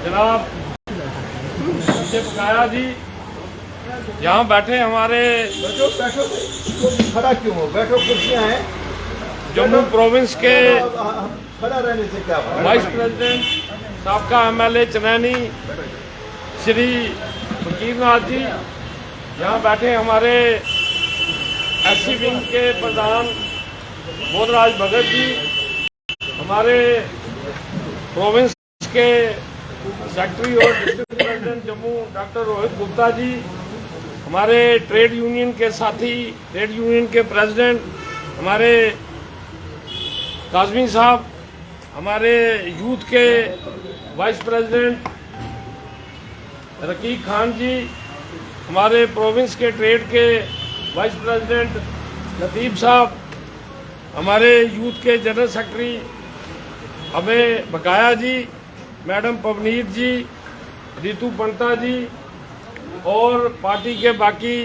जनाब बकाया जी यहाँ बैठे हमारे बैठो बैठो, खड़ा क्यों हो? बैठो, कुर्सियां हैं। जम्मू प्रोविंस के खड़ा रहने से क्या बात? वाइस प्रेसिडेंट साबका MLA चनैनी श्री फकीरनाथ जी, यहाँ बैठे हमारे SC विंग के प्रधान बोधराज भगत जी, हमारे प्रोविंस के सेक्रेटरी और district president Jammu doctor Rohit Gupta ji, हमारे ट्रेड यूनियन के साथी, ट्रेड यूनियन के प्रेसिडेंट हमारे काजमी साहब, हमारे यूथ के वाइस प्रेसिडेंट रकीक खान जी, हमारे प्रोविंस के ट्रेड के वाइस प्रेसिडेंट लतीफ़ साहब, हमारे यूथ के जनरल सेक्रेटरी हमें बकाया जी, मैडम पवनीत जी, रितु पंता जी और पार्टी के बाकी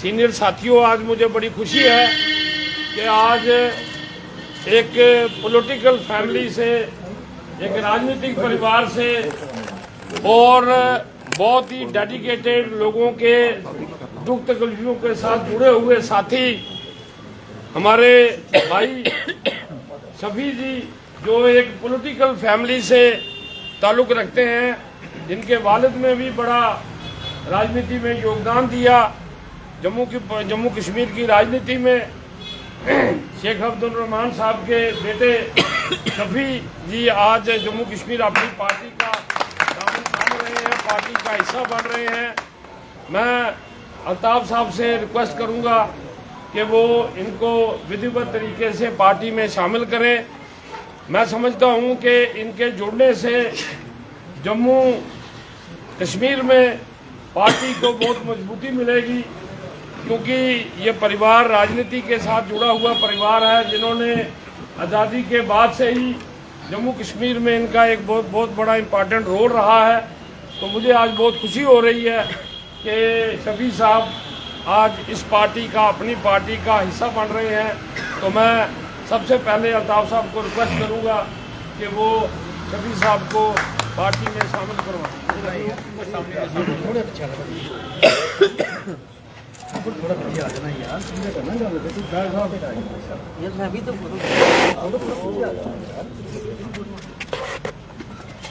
सीनियर साथियों, आज मुझे बड़ी खुशी है कि आज एक पॉलिटिकल फैमिली से, एक राजनीतिक परिवार से और बहुत ही डेडिकेटेड लोगों के दुख तकलीफों के साथ जुड़े हुए साथी हमारे भाई शफी जी, जो एक पॉलिटिकल फैमिली से ताल्लुक़ रखते हैं, जिनके वालिद में भी बड़ा राजनीति में योगदान दिया, जम्मू कश्मीर की राजनीति में शेख अब्दुल रहमान साहब के बेटे शफी जी आज जम्मू कश्मीर अपनी पार्टी का दामन थाम रहे हैं, पार्टी का हिस्सा बन रहे हैं। मैं अल्ताफ साहब से रिक्वेस्ट करूंगा कि वो इनको विधिवत तरीके से पार्टी में शामिल करें। मैं समझता हूं कि इनके जुड़ने से जम्मू कश्मीर में पार्टी को बहुत मजबूती मिलेगी, क्योंकि ये परिवार राजनीति के साथ जुड़ा हुआ परिवार है, जिन्होंने आज़ादी के बाद से ही जम्मू कश्मीर में इनका एक बहुत बड़ा इम्पॉर्टेंट रोल रहा है। तो मुझे आज बहुत खुशी हो रही है कि शफी साहब आज इस पार्टी का, अपनी पार्टी का हिस्सा बन रहे हैं। तो मैं सबसे पहले अल्ताफ साहब को रिक्वेस्ट करूंगा कि वो शफी साहब को पार्टी में शामिल करवाएं। थोड़ा पीछे आ जाना यार, तुमने करना क्या होता है? तू बैठ साहब यार, मैं अभी तो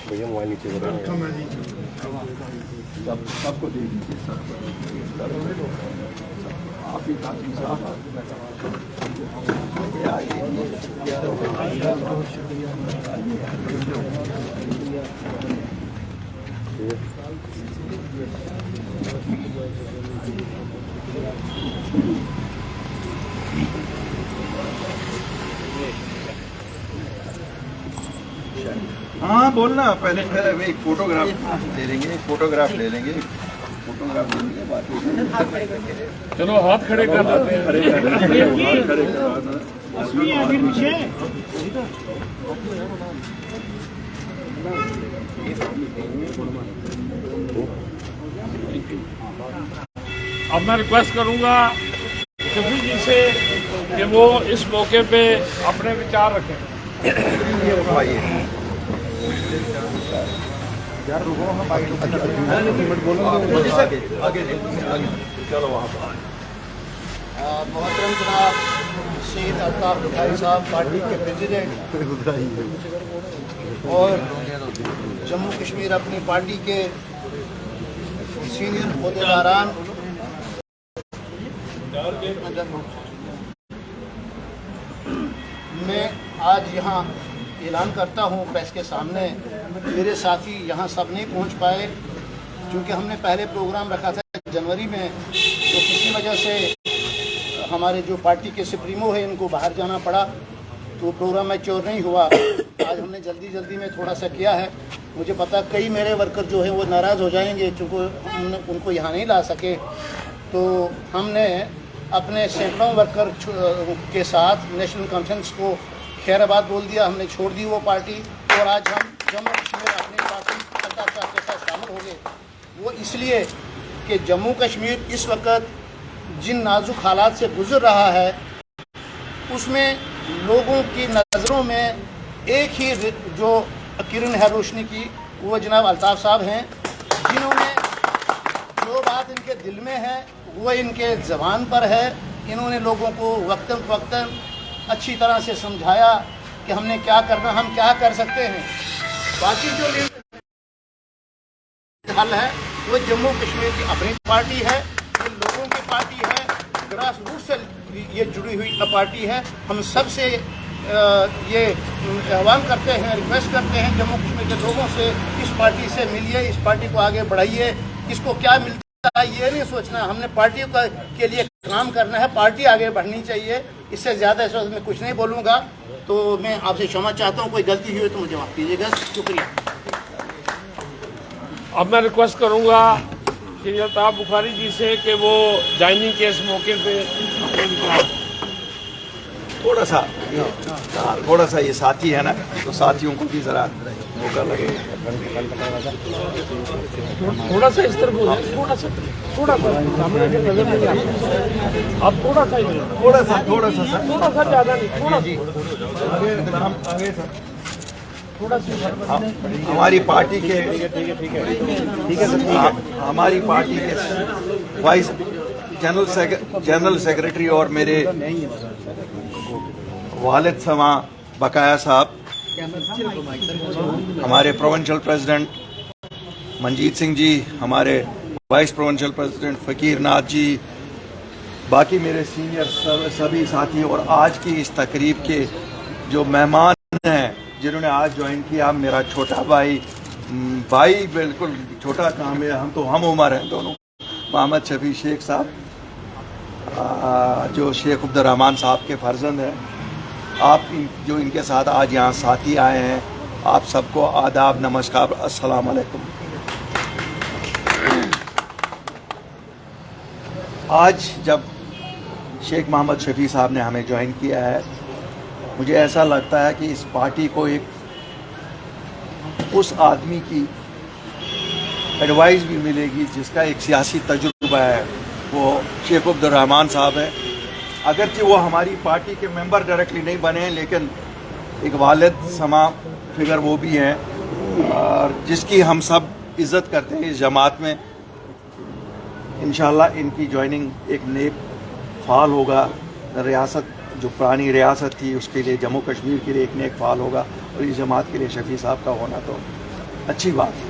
भैया मोबाइल नीचे कर रहा है, सबको दे दीजिए, सबको आप ही काफी साहब हाँ बोलना पहले एक फोटोग्राफ ले लेंगे, फोटोग्राफ ले लेंगे, फोटोग्राफ ले लेंगे, बाकी चलो हाथ खड़े कर लेते हैं। हाथ खड़े करवाना। अब मैं रिक्वेस्ट करूंगा शफी जी से कि वो इस मौके पे अपने विचार रखें। यार रुको, हम आगे चलो वहाँ पर। मोहतरम जनाब सैयद अल्ताफ भाई साहब, पार्टी के प्रेसिडेंट और जम्मू कश्मीर अपनी पार्टी के सीनियर अहदेदारान, मैं आज यहाँ ऐलान करता हूँ प्रेस के सामने, मेरे साथी यहाँ सब नहीं पहुँच पाए क्योंकि हमने पहले प्रोग्राम रखा था जनवरी में, तो किसी वजह से हमारे जो पार्टी के सुप्रीमो है इनको बाहर जाना पड़ा, तो प्रोग्राम मैच्योर नहीं हुआ। आज हमने जल्दी में थोड़ा सा किया है। मुझे पता कई मेरे वर्कर जो हैं वो नाराज़ हो जाएंगे क्योंकि हमने उनको यहाँ नहीं ला सके, तो हमने अपने सैकड़ों वर्कर के साथ नेशनल कॉन्फ्रेंस को खैराबाद बोल दिया, हमने छोड़ दी वो पार्टी और आज हम जम्मू कश्मीर अपनी पार्टी अल्ताफ साहब के साथ शामिल हो गए। वो इसलिए कि जम्मू कश्मीर इस वक्त जिन नाजुक हालात से गुजर रहा है उसमें लोगों की नज़रों में एक ही जो किरण है रोशनी की, वो जनाब अल्ताफ़ साहब हैं, जिन्होंने जो बात इनके दिल में है वो इनके ज़बान पर है। इन्होंने लोगों को वक्तन फ़वक्तन अच्छी तरह से समझाया कि हमने क्या करना, हम क्या कर सकते हैं। बाकी जो हल है वो जम्मू कश्मीर की अपनी पार्टी है, ये लोगों की पार्टी है, ग्रास रूट से ये जुड़ी हुई पार्टी है। हम सबसे ये आह्वान करते हैं, रिक्वेस्ट करते हैं जम्मू कश्मीर के लोगों से, इस पार्टी से मिलिए, इस पार्टी को आगे बढ़ाइए। इसको क्या मिलता है ये नहीं सोचना, हमने पार्टी के लिए काम करना है, पार्टी आगे बढ़नी चाहिए। इससे ज़्यादा इस वक्त मैं कुछ नहीं बोलूँगा। तो मैं आपसे क्षमा चाहता हूँ, कोई गलती हुई तो मुझे माफ़ कीजिएगा। शुक्रिया। अब मैं रिक्वेस्ट करूंगा कि अल्ताफ बुखारी जी से कि वो ज्वाइनिंग के इस मौके पे थोड़ा सा ये साथी है ना, तो साथियों को भी जरा मौका लगेगा। थोड़ा सा इस तरफ हो जाए, थोड़ा सा सामने से नजर नहीं आ रहा। अब थोड़ा सा ज़्यादा नहीं, आगे सर, हमारी पार्टी के हमारी पार्टी के वाइस जनरल सेक्रेटरी और मेरे वालिद समा बकाया साहब, हमारे प्रोविंशियल प्रेसिडेंट मंजीत सिंह जी, हमारे वाइस प्रोविंशियल प्रेसिडेंट फकीर नाथ जी, बाकी मेरे सीनियर सभी साथी और आज की इस तकरीब के जो मेहमान हैं जिन्होंने आज ज्वाइन किया, मेरा छोटा भाई बिल्कुल छोटा काम है, हम उम्र हैं दोनों, मोहम्मद शफी शेख साहब जो शेख अब्दुर्रहमान साहब के फर्जंद हैं, आप जो इनके साथ आज यहाँ साथी आए हैं, आप सबको आदाब, नमस्कार, अस्सलाम वालेकुम। आज जब शेख मोहम्मद शफी साहब ने हमें ज्वाइन किया है, मुझे ऐसा लगता है कि इस पार्टी को एक उस आदमी की एडवाइस भी मिलेगी जिसका एक सियासी तजुर्बा है, वो शेख अब्दुर्रहमान साहब हैं। अगरचे वो हमारी पार्टी के मेंबर डायरेक्टली नहीं बने हैं, लेकिन एक वालिद समा फिगर वो भी हैं और जिसकी हम सब इज़्ज़त करते हैं इस जमात में। इंशाल्लाह इनकी ज्वाइनिंग एक नेक फाल होगा, रियासत जो पुरानी रियासत थी उसके लिए, जम्मू कश्मीर के लिए एक नेक फाल होगा, और इस जमात के लिए शफी साहब का होना तो अच्छी बात है।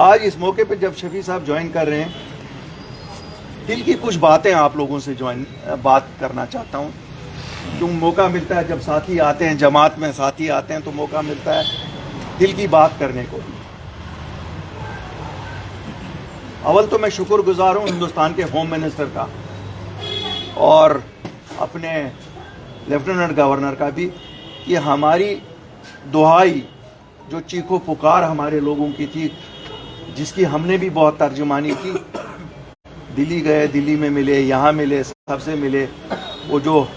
आज इस मौके पे जब शफी साहब ज्वाइन कर रहे हैं, दिल की कुछ बातें आप लोगों से बात करना चाहता हूँ। जो मौका मिलता है जब साथी आते हैं, जमात में साथी आते हैं, तो मौका मिलता है दिल की बात करने को। अव्वल तो मैं शुक्रगुजार हूँ हिंदुस्तान के होम मिनिस्टर का और अपने लेफ्टिनेंट गवर्नर का भी, कि हमारी दुहाई जो चीखो पुकार हमारे लोगों की थी, जिसकी हमने भी बहुत तर्जुमानी की, दिल्ली गए, दिल्ली में मिले, यहाँ मिले, सबसे मिले। वो जो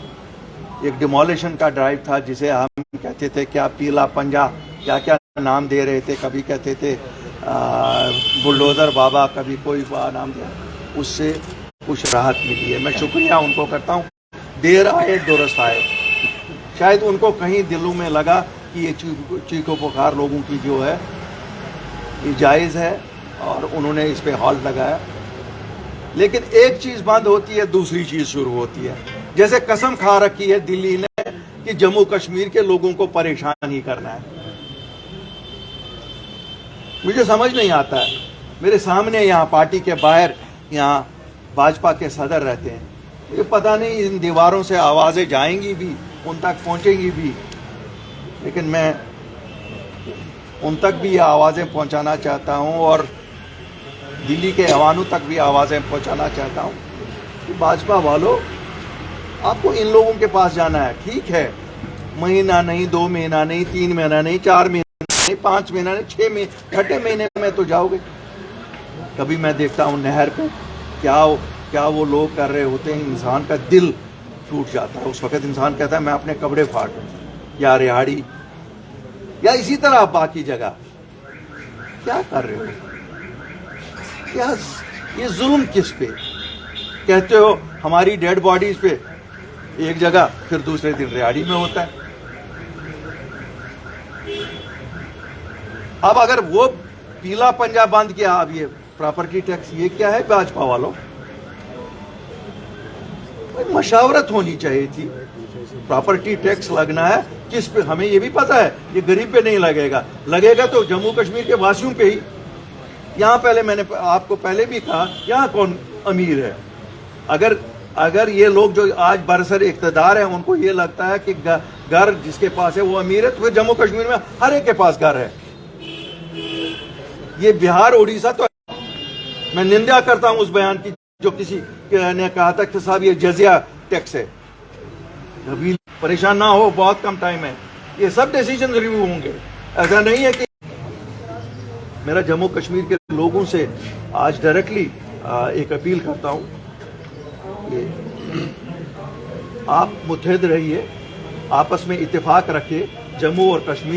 एक डिमोलिशन का ड्राइव था जिसे हम कहते थे क्या पीला पंजा, क्या क्या नाम दे रहे थे, कभी कहते थे बुलडोज़र बाबा, कभी कोई नाम दिया, उससे कुछ राहत मिली है। मैं शुक्रिया उनको करता हूँ। देर आए दुरुस्त आए। शायद उनको कहीं दिलों में लगा कि ये चीखो पुकार लोगों की जो है ये जायज़ है और उन्होंने इस पे हॉल्ट लगाया। लेकिन एक चीज़ बंद होती है, दूसरी चीज़ शुरू होती है। जैसे कसम खा रखी है दिल्ली ने कि जम्मू कश्मीर के लोगों को परेशान ही करना है। मुझे समझ नहीं आता है, मेरे सामने यहाँ पार्टी के बाहर यहाँ भाजपा के सदर रहते हैं, मुझे पता नहीं इन दीवारों से आवाज़ें जाएंगी भी, उन तक पहुँचेंगी भी, लेकिन मैं उन तक भी ये आवाज़ें पहुँचाना चाहता हूँ और दिल्ली के अवानों तक भी आवाज़ें पहुँचाना चाहता हूँ कि भाजपा वालों, आपको इन लोगों के पास जाना है, ठीक है, महीना नहीं, 2 महीना नहीं, 3 महीना नहीं, 4 महीना नहीं, 5 महीना नहीं, 6 महीने, 6 महीने में तो जाओगे। कभी मैं देखता हूँ नहर पे क्या वो लोग कर रहे होते हैं, इंसान का दिल टूट जाता है। उस वक़्त इंसान कहता है मैं अपने कपड़े फाड़ूं, या रिहाड़ी, या इसी तरह बाकी जगह। क्या कर रहे हो? क्या ये जुल्म किस पे कहते हो? हमारी डेड बॉडीज पे एक जगह, फिर दूसरे दिन रिहाड़ी में होता है। अब अगर वो पीला पंजा बंद किया, अब ये प्रॉपर्टी टैक्स, ये क्या है भाजपा वालों? मशावरत होनी चाहिए थी। प्रॉपर्टी टैक्स लगना है किस पे? हमें ये भी पता है ये गरीब पे नहीं लगेगा, लगेगा तो जम्मू कश्मीर के वासियों पे ही। यहाँ पहले मैंने आपको पहले भी कहा, यहाँ कौन अमीर है? अगर ये लोग जो आज बरसर इख्तिदार है उनको ये लगता है कि घर जिसके पास है वो अमीर है, तो फिर जम्मू कश्मीर में हर एक के पास घर है। ये बिहार उड़ीसा तो, मैं निंदा करता हूं उस बयान की जो किसी ने कहा था कि साहब ये जजिया टैक्स है। अभी परेशान ना हो, बहुत कम टाइम है, ये सब डिसीजन रिव्यू होंगे। ऐसा नहीं है कि मेरा जम्मू कश्मीर के लोगों से आज डायरेक्टली एक अपील करता हूं कि आप मुत्तहिद रहिए, आपस में इत्तेफाक रखिए। जम्मू और कश्मीर